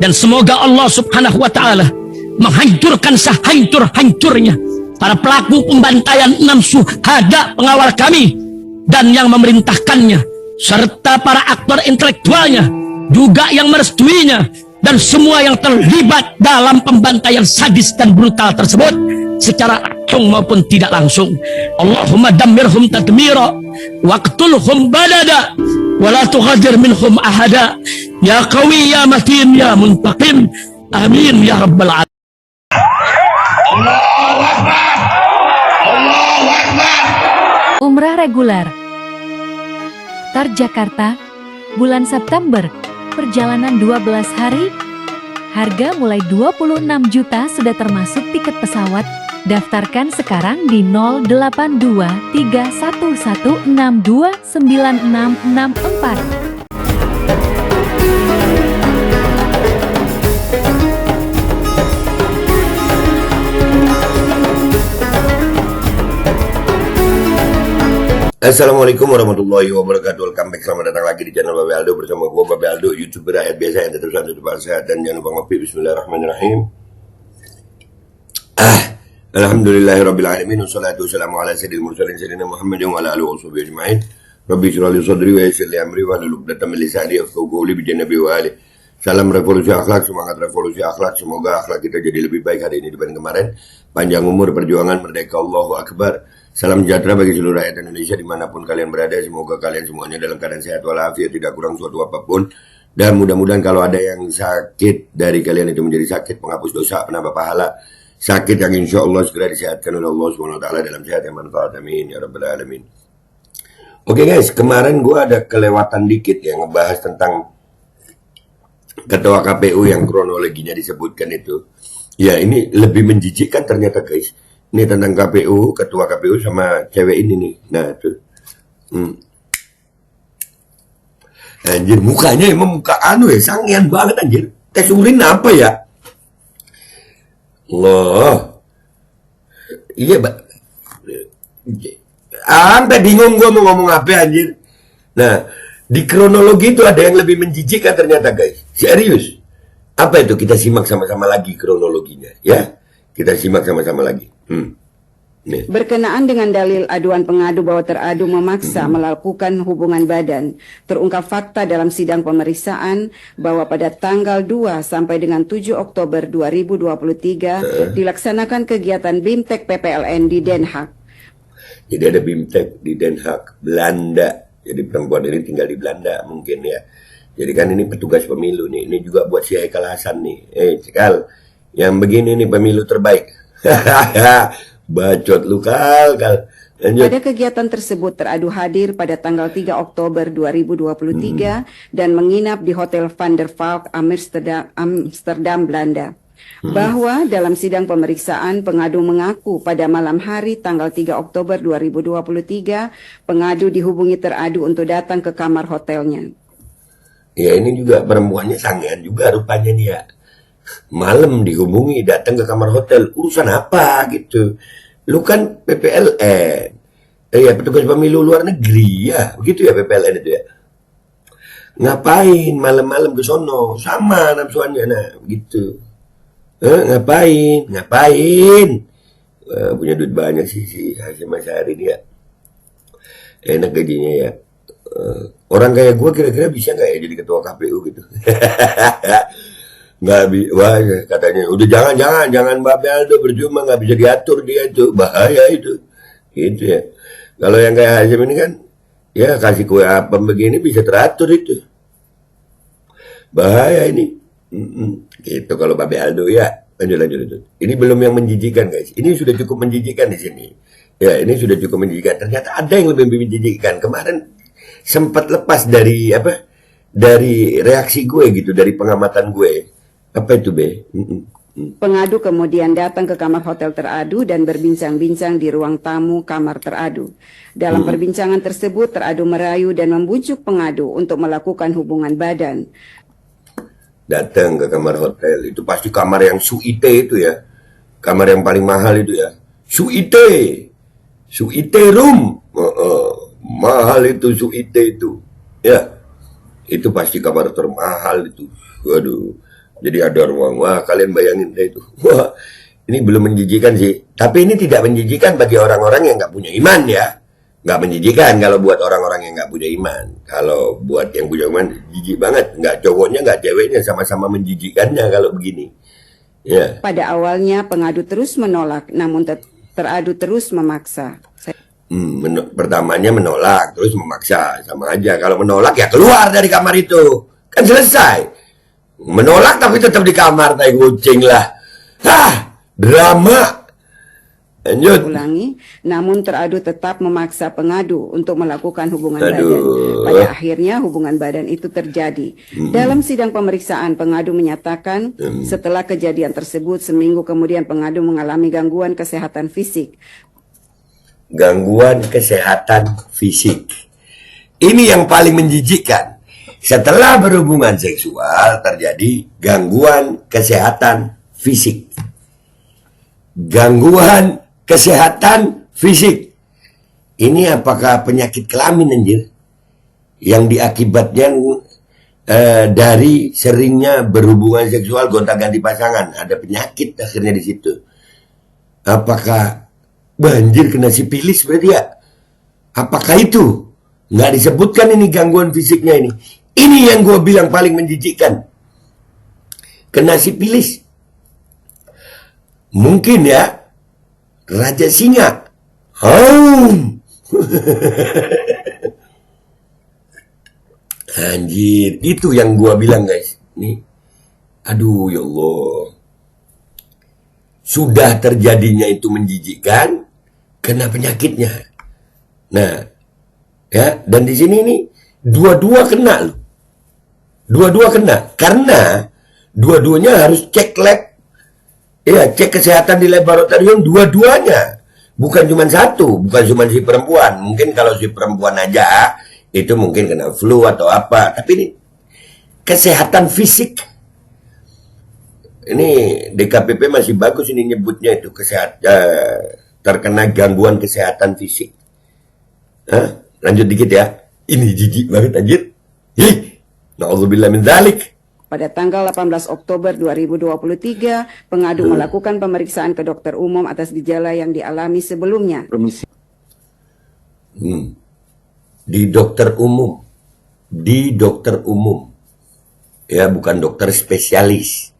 Dan semoga Allah subhanahu wa ta'ala menghancurkan sehancur-hancurnya para pelaku pembantaian 6 syuhada pengawal kami dan yang memerintahkannya, serta para aktor intelektualnya juga yang merestuinya, dan semua yang terlibat dalam pembantaian sadis dan brutal tersebut secara langsung maupun tidak langsung. Allahumma dammirhum tadmira waqtulhum balada wala tughadir minhum ahada ya qawi ya matin ya muntaqim amin ya rabbal alamin. Allahu Akbar, Allahu Akbar. Umrah reguler Tar Jakarta bulan September, perjalanan 12 hari, harga mulai 26 juta sudah termasuk tiket pesawat. Daftarkan sekarang di 082311629664. Assalamualaikum warahmatullahi wabarakatuh. Welcome back, selamat datang lagi di channel Babe Aldo bersama gue Babe Aldo, YouTuber rakyat biasa yang tetap sehat dan jangan lupa ngopi. Bismillahirrahmanirrahim. Alhamdulillahirabbil alamin wassalatu wassalamu ala sayyidil mursalin sayyidina Muhammadin wa ala alihi washabihi ajmain. Rabbi shrah li sadri wa yassir li amri wa hlul 'uqdatam min lisani yafqahu qawli bi janabi wa ali. Salam revolusi akhlak, semangat revolusi akhlak. Semoga akhlak kita jadi lebih baik hari ini dibanding kemarin. Panjang umur, perjuangan, merdeka, Allahu Akbar. Salam sejahtera bagi seluruh rakyat Indonesia dimanapun kalian berada. Semoga kalian semuanya dalam keadaan sehat walafiat, tidak kurang suatu apapun. Dan mudah-mudahan kalau ada yang sakit dari kalian itu menjadi sakit penghapus dosa, penambah pahala. Sakit yang insya Allah segera disehatkan oleh Allah SWT dalam sehat yang manfaat. Amin ya rabbal alamin. Oke guys, kemarin gue ada kelewatan dikit ya ngebahas tentang ketua KPU yang kronologinya disebutkan itu. Ya ini lebih menjijikkan ternyata guys. Ini tentang KPU, ketua KPU sama cewek ini nih. Nah tuh. Anjir, mukanya emang muka anu ya, sangean banget anjir. Tes urin apa ya? Allah. Iya, Mbak. Sampai bingung gua mau ngomong apa anjir. Nah, di kronologi itu ada yang lebih menjijikkan ternyata guys. Serius. Apa itu? Kita simak sama-sama lagi kronologinya ya. Kita simak sama-sama lagi. Nih. Berkenaan dengan dalil aduan pengadu bahwa teradu memaksa melakukan hubungan badan, terungkap fakta dalam sidang pemeriksaan bahwa pada tanggal 2 sampai dengan 7 Oktober 2023 dilaksanakan kegiatan BIMTEK PPLN di Den Haag. Jadi ada BIMTEK di Den Haag, Belanda. Jadi perempuan ini tinggal di Belanda mungkin ya. Jadi kan ini petugas pemilu nih. Ini juga buat si Haikal Hasan nih. Cikal, yang begini nih pemilu terbaik. Bacot lu kal. Lanjut. Pada kegiatan tersebut teradu hadir pada tanggal 3 Oktober 2023 dan menginap di Hotel Van der Valk Amsterdam, Belanda. Bahwa dalam sidang pemeriksaan pengadu mengaku pada malam hari tanggal 3 Oktober 2023 pengadu dihubungi teradu untuk datang ke kamar hotelnya. Ya ini juga perempuannya sangean juga rupanya nih ya. Malam dihubungi datang ke kamar hotel, urusan apa gitu? Lu kan PPLN, ya petugas pemilu luar negeri ya, begitu ya PPLN itu ya. Ngapain malam-malam ke sono? Sama nafsuannya nah, gitu. Ngapain? Punya duit banyak sih Hasyim Asy'ari ini ya. Enak gajinya ya. Orang kayak gue kira-kira bisa nggak ya jadi ketua KPU gitu? Nggak bisa, wah katanya udah jangan Babe Aldo percuma nggak bisa diatur dia itu, bahaya itu gitu ya. Kalau yang kayak Hasyim ini kan ya kasih kue apa begini bisa teratur itu, bahaya ini. Gitu kalau Babe Aldo ya. Lanjut itu. Ini belum yang menjijikan guys, ini sudah cukup menjijikan di sini ya. Ini sudah cukup menjijikan, ternyata ada yang lebih menjijikan. Kemarin sempat lepas dari apa, dari reaksi gue gitu, dari pengamatan gue. Apa itu Be? Pengadu kemudian datang ke kamar hotel teradu dan berbincang-bincang di ruang tamu kamar teradu. Dalam perbincangan tersebut teradu merayu dan membujuk pengadu untuk melakukan hubungan badan. Datang ke kamar hotel, itu pasti kamar yang suite itu ya. Kamar yang paling mahal itu ya. Suite room. Mahal itu suite itu. Ya. Itu pasti kamar termahal itu. Waduh. Jadi ada ruang. Wah, kalian bayangin deh itu. Wah, ini belum menjijikan sih. Tapi ini tidak menjijikan bagi orang-orang yang nggak punya iman ya. Nggak menjijikan kalau buat orang-orang yang nggak punya iman. Kalau buat yang punya iman, jijik banget. Nggak cowoknya, nggak ceweknya, sama-sama menjijikannya kalau begini. Ya. Pada awalnya pengadu terus menolak, namun teradu terus memaksa. Pertamanya menolak, terus memaksa. Sama aja. Kalau menolak ya keluar dari kamar itu. Kan selesai. Menolak tapi tetap di kamar, tai kucing lah. Hah, drama. Lanjut. Ulangi, namun teradu tetap memaksa pengadu untuk melakukan hubungan Aduh. badan. Pada akhirnya hubungan badan itu terjadi. Dalam sidang pemeriksaan, pengadu menyatakan setelah kejadian tersebut seminggu kemudian pengadu mengalami gangguan kesehatan fisik. Gangguan kesehatan fisik. Ini yang paling menjijikkan. Setelah berhubungan seksual terjadi gangguan kesehatan fisik. Gangguan kesehatan fisik. Ini apakah penyakit kelamin anjir? Yang diakibatnya dari seringnya berhubungan seksual gonta-ganti pasangan. Ada penyakit akhirnya di situ. Apakah banjir kena sipilis berarti ya? Apakah itu? Nggak disebutkan ini gangguan fisiknya ini. Ini yang gue bilang paling menjijikkan. Kena sipilis. Mungkin ya. Raja singa. Anjir. Itu yang gue bilang guys. Nih. Aduh ya Allah. Sudah terjadinya itu menjijikkan. Kena penyakitnya. Nah. Ya. Dan di sini nih. Dua-dua kena loh. Dua-dua kena. Karena dua-duanya harus cek lab. Ya, cek kesehatan di laboratorium dua-duanya. Bukan cuma satu. Bukan cuma si perempuan. Mungkin kalau si perempuan aja, itu mungkin kena flu atau apa. Tapi ini kesehatan fisik. Ini DKPP masih bagus ini nyebutnya itu. Terkena gangguan kesehatan fisik. Hah? Lanjut dikit ya. Ini jijik banget anjir. Na'udzubillah min dzalik. Pada tanggal 18 Oktober 2023, pengadu melakukan pemeriksaan ke dokter umum atas gejala yang dialami sebelumnya. Di dokter umum. Di dokter umum. Ya, bukan dokter spesialis.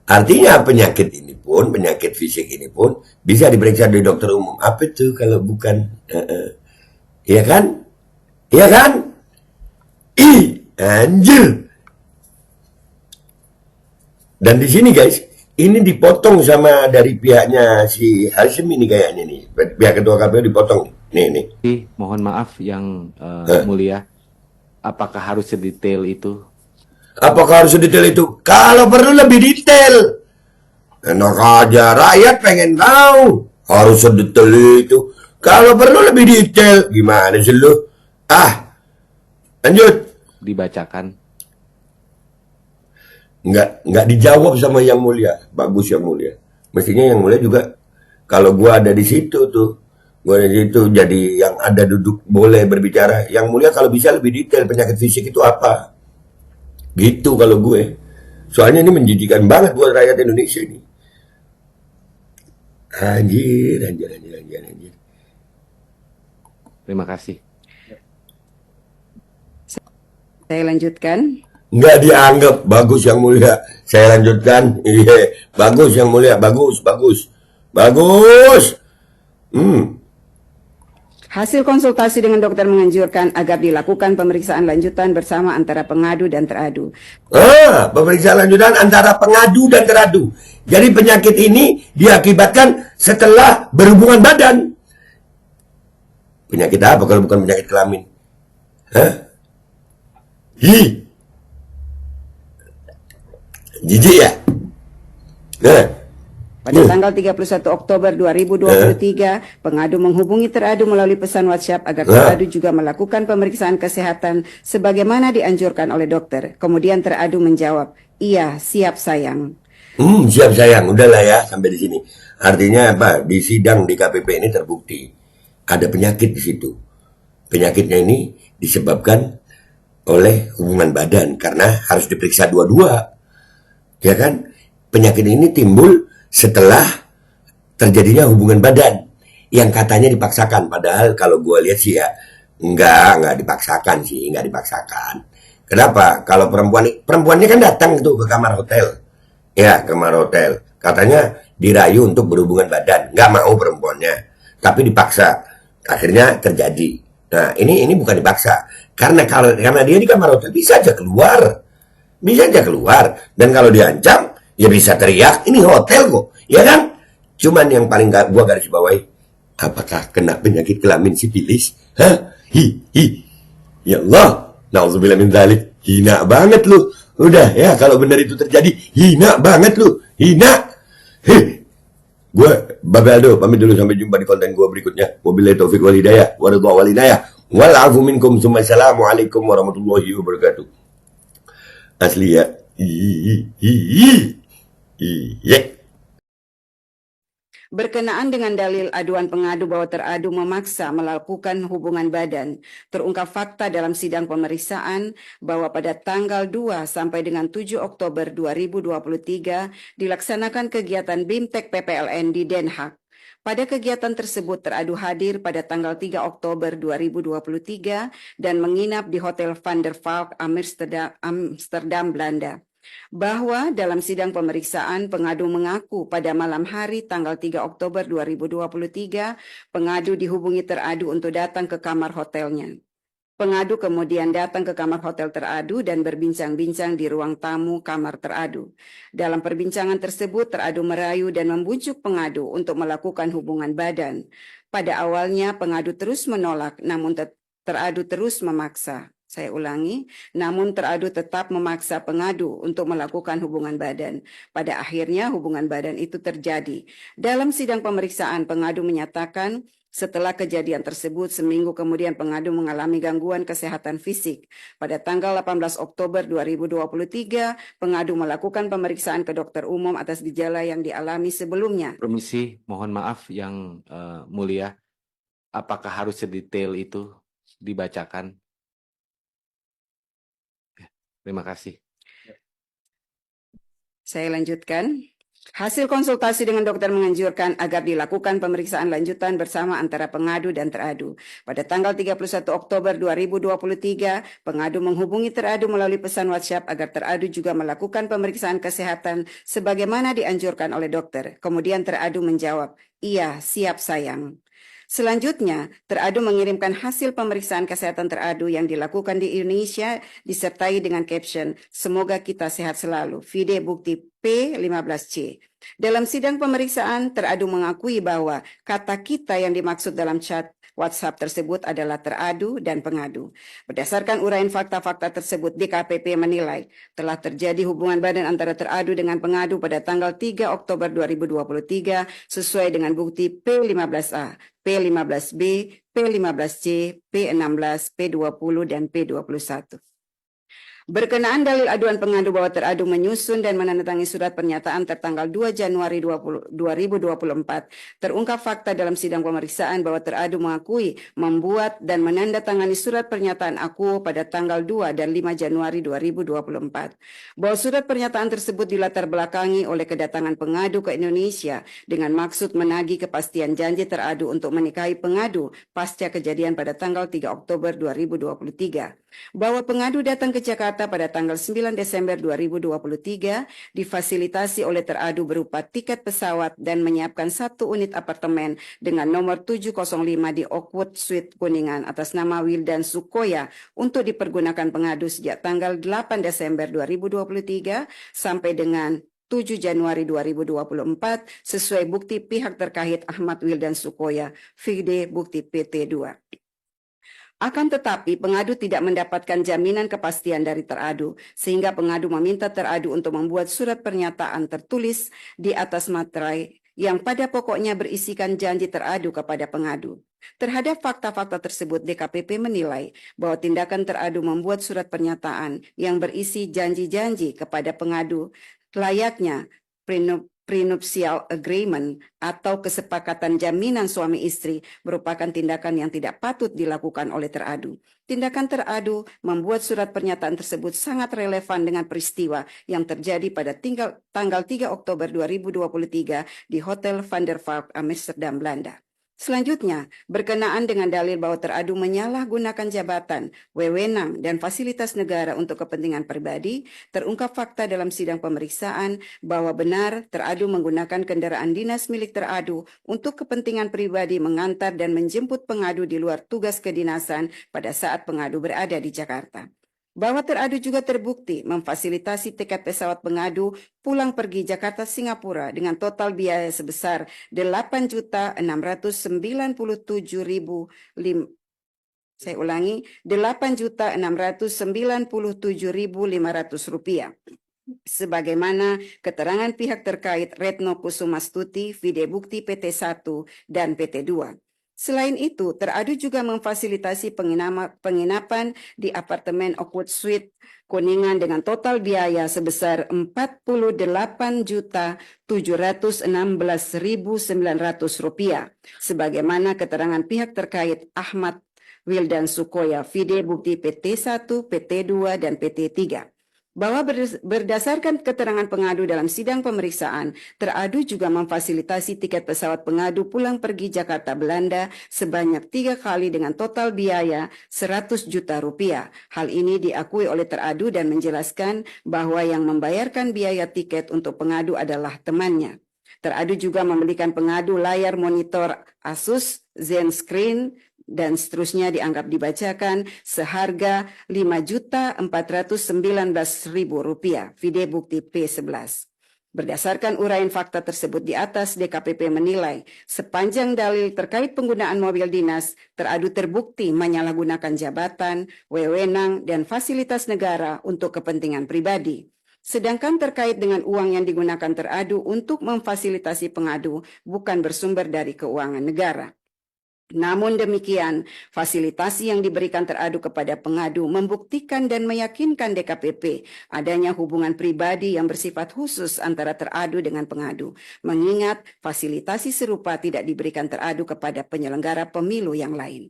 Artinya penyakit ini pun, penyakit fisik ini pun bisa diperiksa di dokter umum. Apa itu kalau bukan? Iya kan? Iya kan? Anjir. Dan di sini guys, ini dipotong sama dari pihaknya si Hashim ini kayaknya nih. Pihak ketua KPU dipotong. Nih. Mohon maaf yang mulia. Apakah harus sedetail itu? Apakah harus sedetail itu? Kalau perlu lebih detail. Enak aja, rakyat pengen tahu. Harus sedetail itu. Kalau perlu lebih detail. Gimana sih lu? Lanjut. Dibacakan. Nggak dijawab sama yang mulia. Bagus yang mulia. Mestinya yang mulia juga. Kalau gua ada di situ tuh. Gua ada di situ. Jadi yang ada duduk boleh berbicara. Yang mulia kalau bisa lebih detail. Penyakit fisik itu apa? Gitu kalau gue. Soalnya ini menjijikan banget buat rakyat Indonesia ini. Anjir. Terima kasih. Saya lanjutkan. Nggak dianggap. Bagus yang mulia. Saya lanjutkan. Iya. Bagus yang mulia. Bagus. Hasil konsultasi dengan dokter menganjurkan agar dilakukan pemeriksaan lanjutan bersama antara pengadu dan teradu. Pemeriksaan lanjutan antara pengadu dan teradu. Jadi penyakit ini diakibatkan setelah berhubungan badan. Penyakit apa kalau bukan penyakit kelamin? Jijik ya? Pada tanggal 31 Oktober 2023, pengadu menghubungi teradu melalui pesan WhatsApp agar teradu juga melakukan pemeriksaan kesehatan sebagaimana dianjurkan oleh dokter. Kemudian teradu menjawab, "Iya, siap sayang." Siap sayang, udahlah ya sampai di sini. Artinya apa? Di sidang di KPP ini terbukti ada penyakit di situ. Penyakitnya ini disebabkan oleh hubungan badan karena harus diperiksa dua-dua. Ya kan? Penyakit ini timbul setelah terjadinya hubungan badan yang katanya dipaksakan. Padahal kalau gue lihat sih ya nggak dipaksakan sih, nggak dipaksakan. Kenapa? Kalau perempuannya kan datang tuh ke kamar hotel, ya kamar hotel. Katanya dirayu untuk berhubungan badan, nggak mau perempuannya, tapi dipaksa. Akhirnya terjadi. Nah ini bukan dipaksa, karena dia di kamar hotel bisa aja keluar, Dan kalau diancam, ya bisa teriak, ini hotel kok, ya kan? Cuman yang paling gua garis bawahi, apakah kena penyakit kelamin sifilis? Hah? Ya Allah, nauzubillah min dzalik. Hina banget lu. Udah ya, kalau benar itu terjadi, hina banget lu. Hina. Gue Babe Aldo pamit dulu, sampai jumpa di konten gue berikutnya. Wabillahi taufik wal hidayah, waridha wal hidayah. Wal afu minkum, assalamualaikum warahmatullahi wabarakatuh. Asli ya. Iya. Berkenaan dengan dalil aduan pengadu bahwa teradu memaksa melakukan hubungan badan, terungkap fakta dalam sidang pemeriksaan bahwa pada tanggal 2 sampai dengan 7 Oktober 2023 dilaksanakan kegiatan BIMTEK PPLN di Den Haag. Pada kegiatan tersebut teradu hadir pada tanggal 3 Oktober 2023 dan menginap di Hotel Van der Valk Amsterdam, Belanda. Bahwa dalam sidang pemeriksaan pengadu mengaku pada malam hari tanggal 3 Oktober 2023 pengadu dihubungi teradu untuk datang ke kamar hotelnya. Pengadu kemudian datang ke kamar hotel teradu dan berbincang-bincang di ruang tamu kamar teradu. Dalam perbincangan tersebut teradu merayu dan membujuk pengadu untuk melakukan hubungan badan. Pada awalnya pengadu terus menolak, namun teradu terus memaksa. Saya ulangi, namun teradu tetap memaksa pengadu untuk melakukan hubungan badan. Pada akhirnya hubungan badan itu terjadi. Dalam sidang pemeriksaan, pengadu menyatakan setelah kejadian tersebut, seminggu kemudian pengadu mengalami gangguan kesehatan fisik. Pada tanggal 18 Oktober 2023, pengadu melakukan pemeriksaan ke dokter umum atas gejala yang dialami sebelumnya. Permisi, mohon maaf yang mulia, apakah harus sedetail itu dibacakan? Terima kasih. Saya lanjutkan. Hasil konsultasi dengan dokter menganjurkan agar dilakukan pemeriksaan lanjutan bersama antara pengadu dan teradu. Pada tanggal 31 Oktober 2023, pengadu menghubungi teradu melalui pesan WhatsApp agar teradu juga melakukan pemeriksaan kesehatan sebagaimana dianjurkan oleh dokter. Kemudian teradu menjawab, "Iya, siap sayang." Selanjutnya, teradu mengirimkan hasil pemeriksaan kesehatan teradu yang dilakukan di Indonesia disertai dengan caption, "Semoga kita sehat selalu." Vide bukti P15C. Dalam sidang pemeriksaan, teradu mengakui bahwa kata kita yang dimaksud dalam chat WhatsApp tersebut adalah teradu dan pengadu. Berdasarkan uraian fakta-fakta tersebut, DKPP menilai telah terjadi hubungan badan antara teradu dengan pengadu pada tanggal 3 Oktober 2023 sesuai dengan bukti P15A, P15B, P15C, P16, P20, dan P21. Berkenaan dalil aduan pengadu bahwa teradu menyusun dan menandatangani surat pernyataan tertanggal 2 Januari 2024, terungkap fakta dalam sidang pemeriksaan bahwa teradu mengakui membuat dan menandatangani surat pernyataan akuo pada tanggal 2 dan 5 Januari 2024. Bahwa surat pernyataan tersebut dilatar belakangi oleh kedatangan pengadu ke Indonesia dengan maksud menagih kepastian janji teradu untuk menikahi pengadu pasca kejadian pada tanggal 3 Oktober 2023. Bahwa pengadu datang ke Jakarta pada tanggal 9 Desember 2023 difasilitasi oleh teradu berupa tiket pesawat dan menyiapkan 1 unit apartemen dengan nomor 705 di Oakwood Suite Kuningan atas nama Wildan Sukoya untuk dipergunakan pengadu sejak tanggal 8 Desember 2023 sampai dengan 7 Januari 2024 sesuai bukti pihak terkait Ahmad Wildan Sukoya, vide bukti PT2. Akan tetapi, pengadu tidak mendapatkan jaminan kepastian dari teradu, sehingga pengadu meminta teradu untuk membuat surat pernyataan tertulis di atas materai yang pada pokoknya berisikan janji teradu kepada pengadu. Terhadap fakta-fakta tersebut, DKPP menilai bahwa tindakan teradu membuat surat pernyataan yang berisi janji-janji kepada pengadu layaknya prenuptial agreement atau kesepakatan jaminan suami istri merupakan tindakan yang tidak patut dilakukan oleh teradu. Tindakan teradu membuat surat pernyataan tersebut sangat relevan dengan peristiwa yang terjadi pada tanggal 3 Oktober 2023 di Hotel Van der Valk, Amsterdam, Belanda. Selanjutnya, berkenaan dengan dalil bahwa teradu menyalahgunakan jabatan, wewenang, dan fasilitas negara untuk kepentingan pribadi, terungkap fakta dalam sidang pemeriksaan bahwa benar teradu menggunakan kendaraan dinas milik teradu untuk kepentingan pribadi mengantar dan menjemput pengadu di luar tugas kedinasan pada saat pengadu berada di Jakarta. Bahwa teradu juga terbukti memfasilitasi tiket pesawat pengadu pulang pergi Jakarta Singapura dengan total biaya sebesar 8.697.500 rupiah. Sebagaimana keterangan pihak terkait Retno Kusumastuti, Vide Bukti PT 1 dan PT 2. Selain itu, teradu juga memfasilitasi penginapan di apartemen Oakwood Suite Kuningan dengan total biaya sebesar Rp40.716.900, sebagaimana keterangan pihak terkait Ahmad Wildan Sukoya, Vide Bukti PT 1, PT 2, dan PT 3. Bahwa berdasarkan keterangan pengadu dalam sidang pemeriksaan, teradu juga memfasilitasi tiket pesawat pengadu pulang pergi Jakarta Belanda sebanyak 3 kali dengan total biaya Rp100 juta. Hal ini diakui oleh teradu dan menjelaskan bahwa yang membayarkan biaya tiket untuk pengadu adalah temannya. Teradu juga membelikan pengadu layar monitor Asus ZenScreen dan seterusnya dianggap dibacakan seharga Rp5.419.000, Vide Bukti P11. Berdasarkan uraian fakta tersebut di atas, DKPP menilai sepanjang dalil terkait penggunaan mobil dinas, teradu terbukti menyalahgunakan jabatan, wewenang, dan fasilitas negara untuk kepentingan pribadi. Sedangkan terkait dengan uang yang digunakan teradu untuk memfasilitasi pengadu bukan bersumber dari keuangan negara. Namun demikian, fasilitasi yang diberikan teradu kepada pengadu membuktikan dan meyakinkan DKPP adanya hubungan pribadi yang bersifat khusus antara teradu dengan pengadu, mengingat fasilitasi serupa tidak diberikan teradu kepada penyelenggara pemilu yang lain.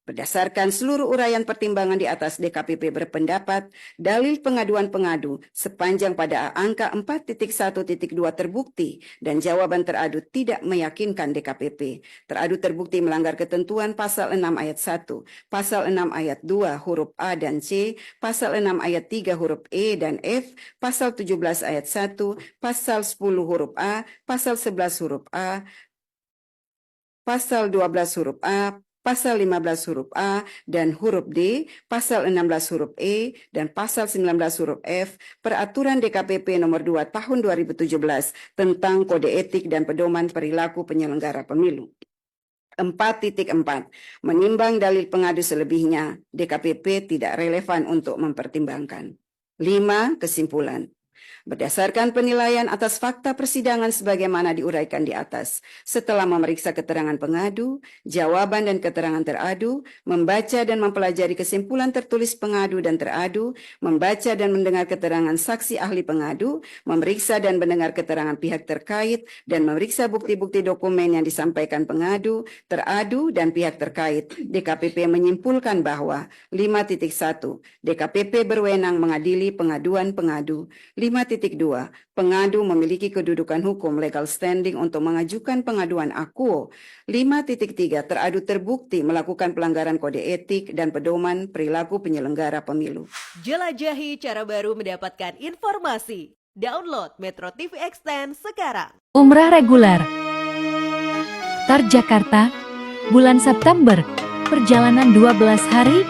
Berdasarkan seluruh uraian pertimbangan di atas, DKPP berpendapat dalil pengaduan pengadu sepanjang pada angka 4.1.2 terbukti dan jawaban teradu tidak meyakinkan DKPP. Teradu terbukti melanggar ketentuan pasal 6 ayat 1, pasal 6 ayat 2 huruf A dan C, pasal 6 ayat 3 huruf E dan F, pasal 17 ayat 1, pasal 10 huruf A, pasal 11 huruf A, pasal 12 huruf A, pasal 15 huruf A dan huruf D, pasal 16 huruf E, dan pasal 19 huruf F, Peraturan DKPP nomor 2 tahun 2017 tentang Kode Etik dan Pedoman Perilaku Penyelenggara Pemilu. 4.4. Menimbang dalil pengadu selebihnya, DKPP tidak relevan untuk mempertimbangkan. 5. Kesimpulan. Berdasarkan penilaian atas fakta persidangan sebagaimana diuraikan di atas, setelah memeriksa keterangan pengadu, jawaban dan keterangan teradu, membaca dan mempelajari kesimpulan tertulis pengadu dan teradu, membaca dan mendengar keterangan saksi ahli pengadu, memeriksa dan mendengar keterangan pihak terkait, dan memeriksa bukti-bukti dokumen yang disampaikan pengadu, teradu, dan pihak terkait, DKPP menyimpulkan bahwa 5.1. DKPP berwenang mengadili pengaduan pengadu. 5.2. Pengadu memiliki kedudukan hukum legal standing untuk mengajukan pengaduan akuo. 5.3. Teradu terbukti melakukan pelanggaran kode etik dan pedoman perilaku penyelenggara pemilu. Jelajahi cara baru mendapatkan informasi. Download Metro TV Extend sekarang. Umrah reguler Jakarta, bulan September, perjalanan 12 hari,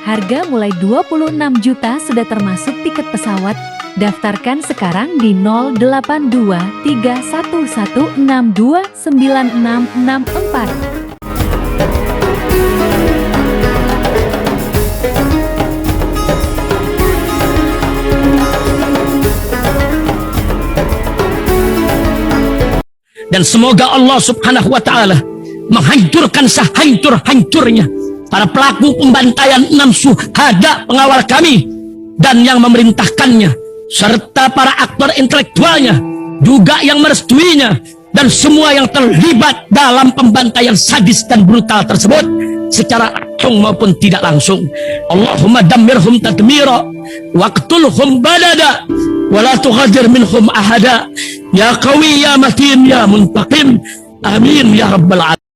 harga mulai 26 juta sudah termasuk tiket pesawat. Daftarkan sekarang di 082311629664. Dan semoga Allah Subhanahu wa Ta'ala menghancurkan sehancur-hancurnya para pelaku pembantaian 6 syuhada pengawal kami dan yang memerintahkannya, serta para aktor intelektualnya juga yang merestuinya, dan semua yang terlibat dalam pembantaian sadis dan brutal tersebut secara langsung maupun tidak langsung. Allahumma dammirhum tadmira waqtulhum badada wala tughadir minhum ahada ya qawi ya matin ya muntaqim amin ya rabbal alamin.